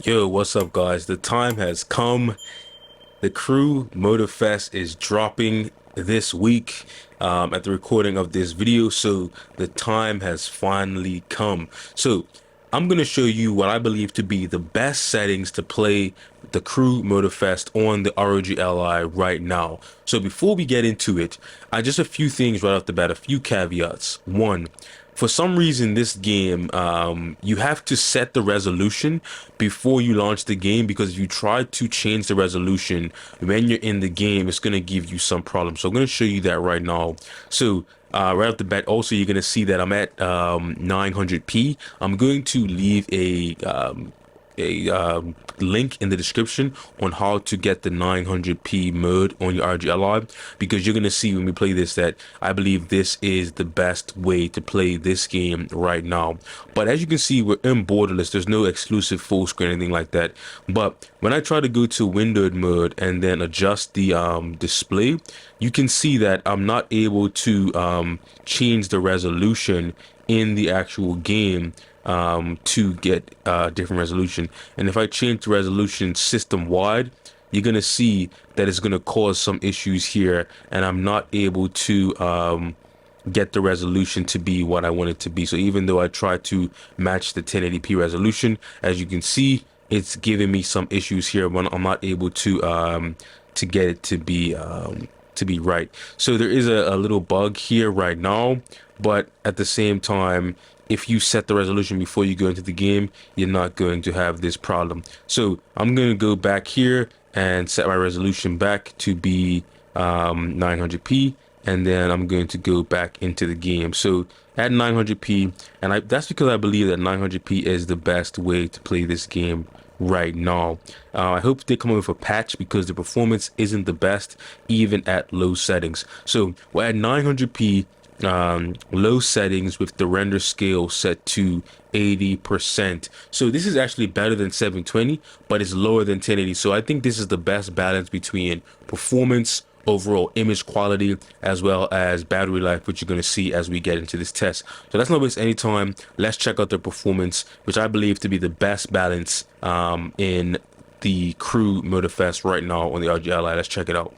Yo, what's up, guys? The time has come. The Crew Motorfest is dropping this week at the recording of this video, so the time has finally come. So I'm going to show you what I believe to be the best settings to play the Crew Motorfest on the ROG Ally right now. So before we get into it, just a few things right off the bat, a few caveats. One, for some reason this game you have to set the resolution before you launch the game, because if you try to change the resolution when you're in the game, it's going to give you some problems. So I'm going to show you that right now. So right off the bat, also you're going to see that I'm at 900p. I'm going to leave a link in the description on how to get the 900p mode on your ROG Ally, because you're going to see when we play this that I believe this is the best way to play this game right now. But as you can see, we're in borderless. There's no exclusive full screen or anything like that. But when I try to go to windowed mode and then adjust the display, you can see that I'm not able to change the resolution in the actual game to get different resolution. And if I change the resolution system wide, you're gonna see that it's gonna cause some issues here, and I'm not able to get the resolution to be what I want it to be. So even though I try to match the 1080p resolution, as you can see, it's giving me some issues here when I'm not able to get it to be right. So there is a little bug here right now, but at the same time, if you set the resolution before you go into the game, you're not going to have this problem. So I'm going to go back here and set my resolution back to be 900p, and then I'm going to go back into the game. So at 900p, and that's because I believe that 900p is the best way to play this game right now. I hope they come up with a patch, because the performance isn't the best even at low settings. So we're at 900p, low settings, with the render scale set to 80%. So this is actually better than 720, but it's lower than 1080. So I think this is the best balance between performance, overall image quality, as well as battery life, which you're going to see as we get into this test. So let's not waste any time. Let's check out the performance, which I believe to be the best balance in the Crew Motorfest right now on the ROG Ally. Let's check it out.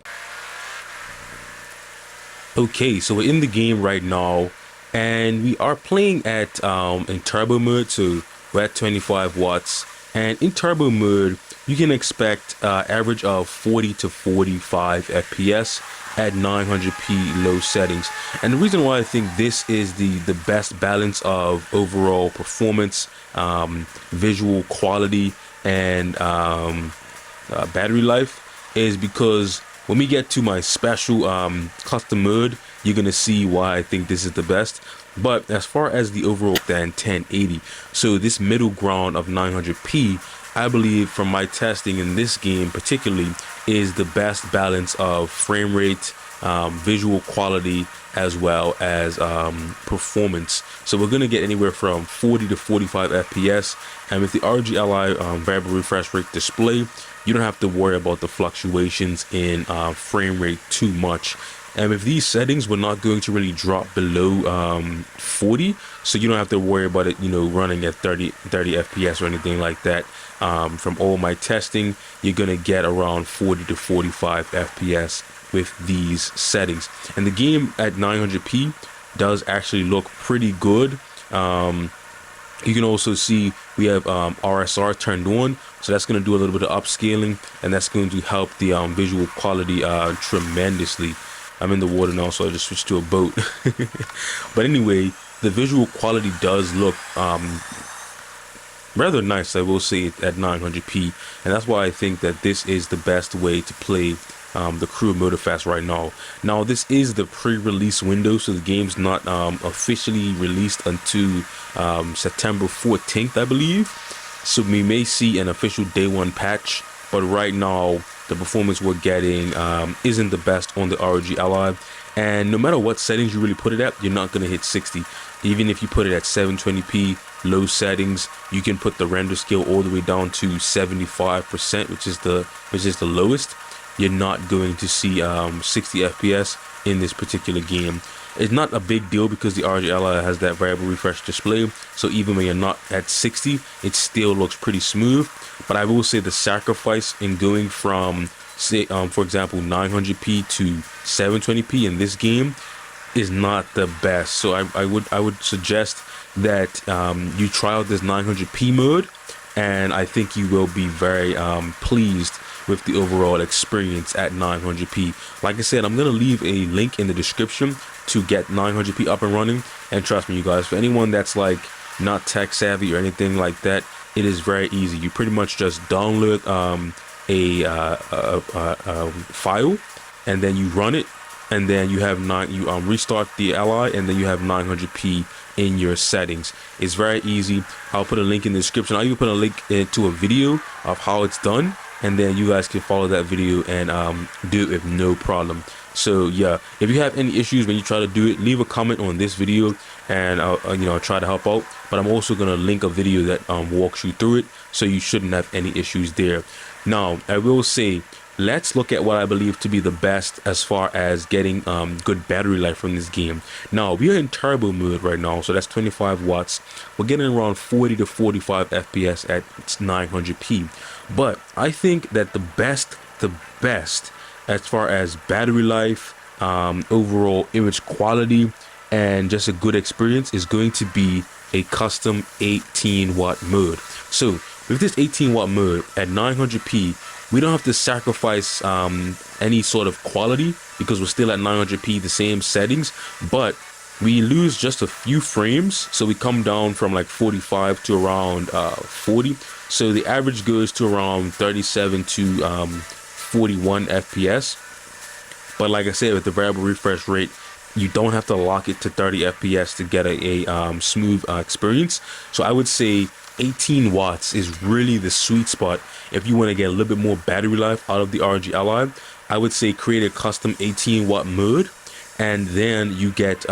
Okay, so we're in the game right now, and we are playing at in turbo mode. So we're at 25 watts, and in turbo mode you can expect average of 40 to 45 FPS at 900p low settings. And the reason why I think this is the best balance of overall performance, visual quality, and battery life is because when we get to my special custom mode, you're gonna see why I think this is the best. But as far as the overall, than 1080, so this middle ground of 900p, I believe from my testing in this game particularly, is the best balance of frame rate, visual quality, as well as performance. So we're gonna get anywhere from 40 to 45 FPS, and with the ROG Ally variable refresh rate display, you don't have to worry about the fluctuations in frame rate too much. And with these settings, we're not going to really drop below 40, so you don't have to worry about it, running at 30 FPS or anything like that. From all my testing, you're gonna get around 40 to 45 FPS with these settings, and the game at 900p does actually look pretty good. You can also see we have RSR turned on, so that's going to do a little bit of upscaling, and that's going to help the visual quality tremendously. I'm in the water now, so I just switched to a boat. But anyway, the visual quality does look rather nice, I will say, at 900p, and that's why I think that this is the best way to play the Crew Motorfest right now. Now, this is the pre-release window, so the game's not officially released until September 14th, I believe. So we may see an official day one patch, but right now the performance we're getting isn't the best on the ROG Ally. And no matter what settings you really put it at, you're not going to hit 60. Even if you put it at 720p low settings, you can put the render scale all the way down to 75%, which is the lowest. You're not going to see 60 FPS in this particular game. It's not a big deal because the ROG Ally has that variable refresh display, so even when you're not at 60, it still looks pretty smooth. But I will say the sacrifice in going from, say, for example, 900p to 720p in this game is not the best. So I would suggest that you try out this 900p mode, and I think you will be very pleased with the overall experience at 900p. Like I said, I'm gonna leave a link in the description to get 900p up and running, and trust me, you guys, for anyone that's like not tech savvy or anything like that, it is very easy. You pretty much just download a file, and then you run it, and then you have restart the Ally, and then you have 900p in your settings. It's very easy. I'll put a link in the description. I'll even put a link to a video of how it's done, and then you guys can follow that video and do it with no problem. So yeah, if you have any issues when you try to do it, leave a comment on this video, and I'll try to help out. But I'm also gonna link a video that walks you through it, so you shouldn't have any issues there. Now I will say, let's look at what I believe to be the best as far as getting good battery life from this game. Now we are in turbo mode right now, so that's 25 watts. We're getting around 40 to 45 FPS at 900p. But I think that the best as far as battery life, overall image quality, and just a good experience is going to be a custom 18 watt mode. So with this 18 watt mode at 900p, we don't have to sacrifice any sort of quality because we're still at 900p, the same settings, but we lose just a few frames. So we come down from like 45 to around 40. So the average goes to around 37 to 41 FPS. But like I said, with the variable refresh rate, you don't have to lock it to 30 FPS to get a smooth experience. So I would say 18 watts is really the sweet spot if you want to get a little bit more battery life out of the ROG Ally. I would say create a custom 18 watt mode, and then you get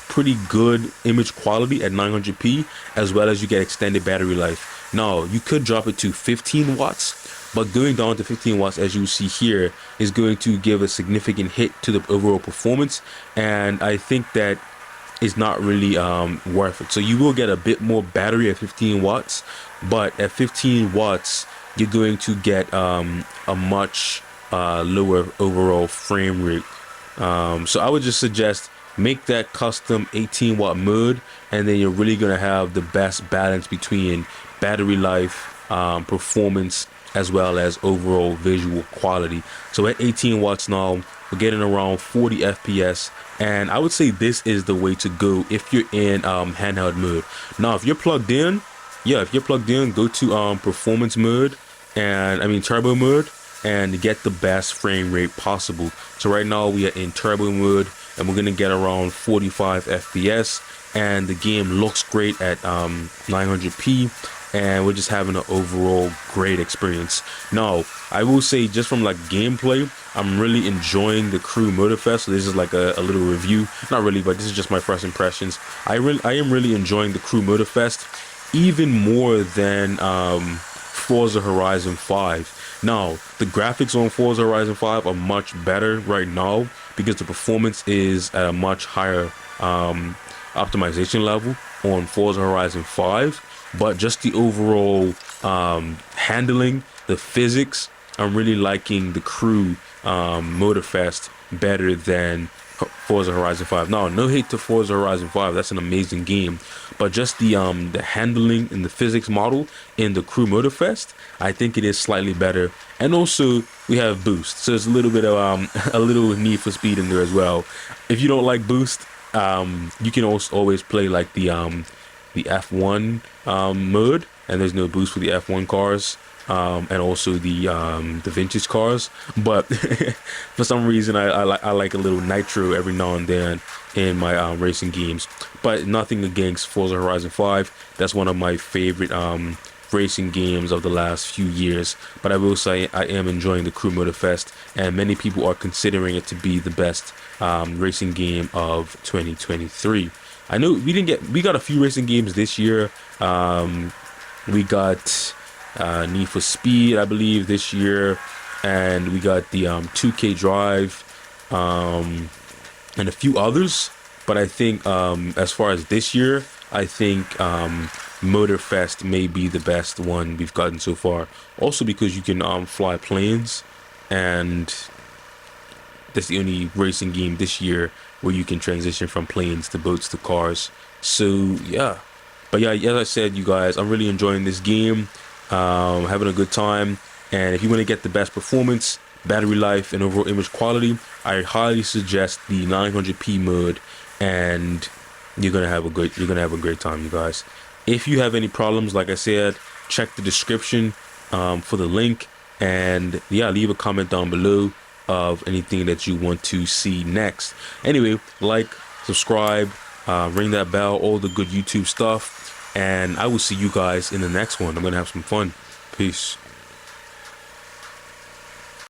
pretty good image quality at 900p, as well as you get extended battery life. Now you could drop it to 15 watts, but going down to 15 watts, as you see here, is going to give a significant hit to the overall performance, and I think that is not really worth it. So you will get a bit more battery at 15 watts, but at 15 watts you're going to get a much lower overall frame rate. So I would just suggest make that custom 18 watt mode, and then you're really going to have the best balance between battery life, performance, as well as overall visual quality. So at 18 watts now, we're getting around 40 FPS, and I would say this is the way to go if you're in handheld mode. Now if you're plugged in, go to performance mode, and I mean turbo mode, and get the best frame rate possible. So right now we are in turbo mode, and we're gonna get around 45 FPS, and the game looks great at 900p, and we're just having an overall great experience. Now I will say, just from like gameplay, I'm really enjoying the crew Motorfest. So this is like a little review, not really, but this is just my first impressions. I am really enjoying the crew Motorfest even more than Forza Horizon 5. Now the graphics on Forza Horizon 5 are much better right now because the performance is at a much higher optimization level on Forza Horizon 5. But just the overall handling, the physics, I'm really liking the crew Motorfest better than Forza Horizon 5. Now, no hate to Forza Horizon 5, that's an amazing game, but just the handling and the physics model in the crew Motorfest, I think it is slightly better. And also we have boost, so there's a little bit of a little Need for Speed in there as well. If you don't like boost, you can also always play like the F1 mode, and there's no boost for the F1 cars, and also the vintage cars. But for some reason I like a little nitro every now and then in my racing games. But nothing against Forza Horizon 5, that's one of my favorite racing games of the last few years. But I will say I am enjoying the crew Motorfest, and many people are considering it to be the best racing game of 2023. I know we got a few racing games this year. We got Need for Speed, I believe, this year, and we got the 2K Drive. and a few others. But I think as far as this year, I think Motorfest may be the best one we've gotten so far. Also because you can fly planes, and that's the only racing game this year where you can transition from planes to boats to cars. So yeah, but yeah, as I said, you guys, I'm really enjoying this game, having a good time. And if you want to get the best performance, battery life, and overall image quality, I highly suggest the 900p mode, and you're gonna have a great time, you guys. If you have any problems, like I said, check the description for the link, and yeah, leave a comment down below of anything that you want to see next. Anyway, like, subscribe, ring that bell, all the good YouTube stuff, and I will see you guys in the next one. I'm gonna have some fun. Peace.